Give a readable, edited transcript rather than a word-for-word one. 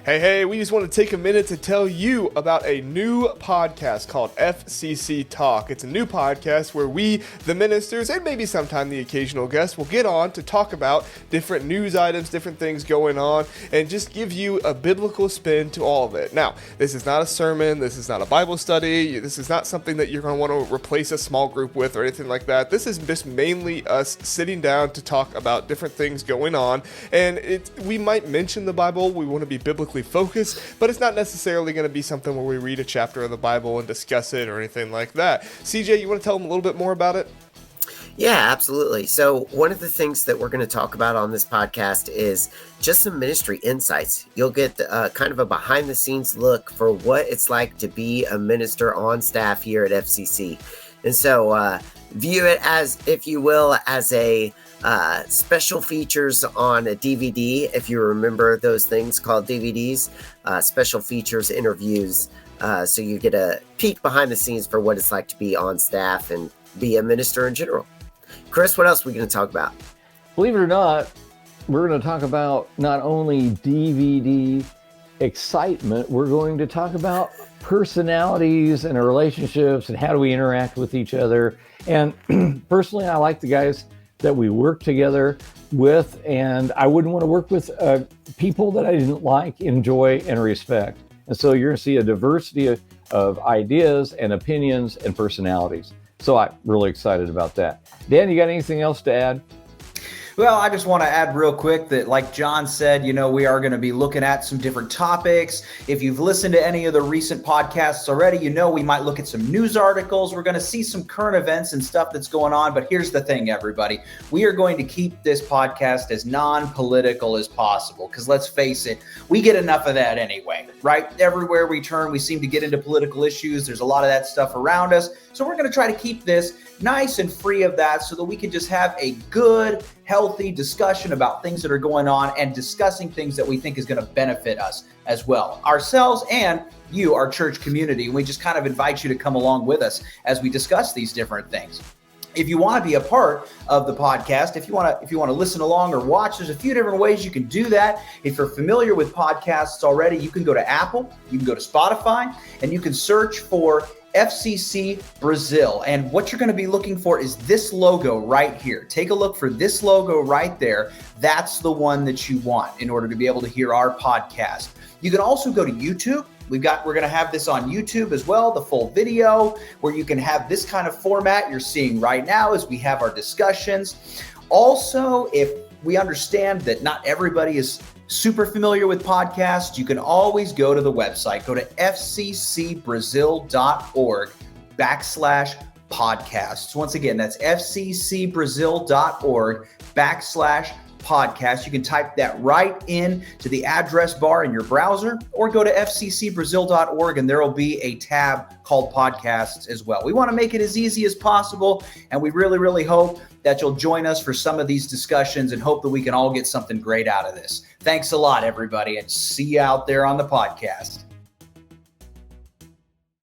Hey, we just want to take a minute to tell you about a new podcast called FCC TALK. It's a new podcast where we, the ministers, and maybe sometime the occasional guest, will get on to talk about different news items, different things going on, and just give you a biblical spin to all of it. Now, this is not a sermon, this is not a Bible study, this is not something that you're going to want to replace a small group with or anything like that. This is just mainly us sitting down to talk about different things going on, and we might mention the Bible, we want to be biblically focused, but it's not necessarily going to be something where we read a chapter of the Bible and discuss it or anything like that. CJ, you want to tell them a little bit more about it? Yeah, absolutely. So one of the things that we're going to talk about on this podcast is just some ministry insights. You'll get kind of a behind the scenes look for what it's like to be a minister on staff here at FCC. And so view it as, if you will, as a special features on a DVD, if you remember those things called DVDs, special features interviews. So you get a peek behind the scenes for what it's like to be on staff and be a minister in general. Chris, what else are we going to talk about? Believe it or not, we're going to talk about not only DVD excitement, we're going to talk about personalities and our relationships and how do we interact with each other. And personally, I like the guys that we work together with, and I wouldn't want to work with people that I didn't like, enjoy, and respect. And so you're going to see a diversity of ideas and opinions and personalities. So I'm really excited about that. Dan, you got anything else to add? Well, I just want to add real quick that, like John said, we are going to be looking at some different topics. If you've listened to any of the recent podcasts already, we might look at some news articles. We're going to see some current events and stuff that's going on. But here's the thing, everybody. We are going to keep this podcast as non-political as possible because let's face it, we get enough of that anyway, right? Everywhere we turn, we seem to get into political issues. There's a lot of that stuff around us. So we're going to try to keep this nice and free of that so that we can just have a good, healthy discussion about things that are going on and discussing things that we think is going to benefit us as well, ourselves and you, our church community. And we just kind of invite you to come along with us as we discuss these different things. If you want to be a part of the podcast, if you want to listen along or watch, there's a few different ways you can do that. If you're familiar with podcasts already, you can go to Apple, you can go to Spotify, and you can search for FCC Brazil. And what you're going to be looking for is this logo right here. Take a look for this logo right there. That's the one that you want in order to be able to hear our podcast. You can also go to YouTube. We're going to have this on YouTube as well, the full video, where you can have this kind of format you're seeing right now as we have our discussions. Also, if we understand that not everybody is super familiar with podcasts, you can always go to the website. Go to fccbrazil.org/podcasts. Once again, that's fccbrazil.org/podcasts. You can type that right in to the address bar in your browser or go to fccbrazil.org and there will be a tab called podcasts as well. We want to make it as easy as possible, and we really, really hope that you'll join us for some of these discussions and hope that we can all get something great out of this. Thanks a lot, everybody, and see you out there on the podcast.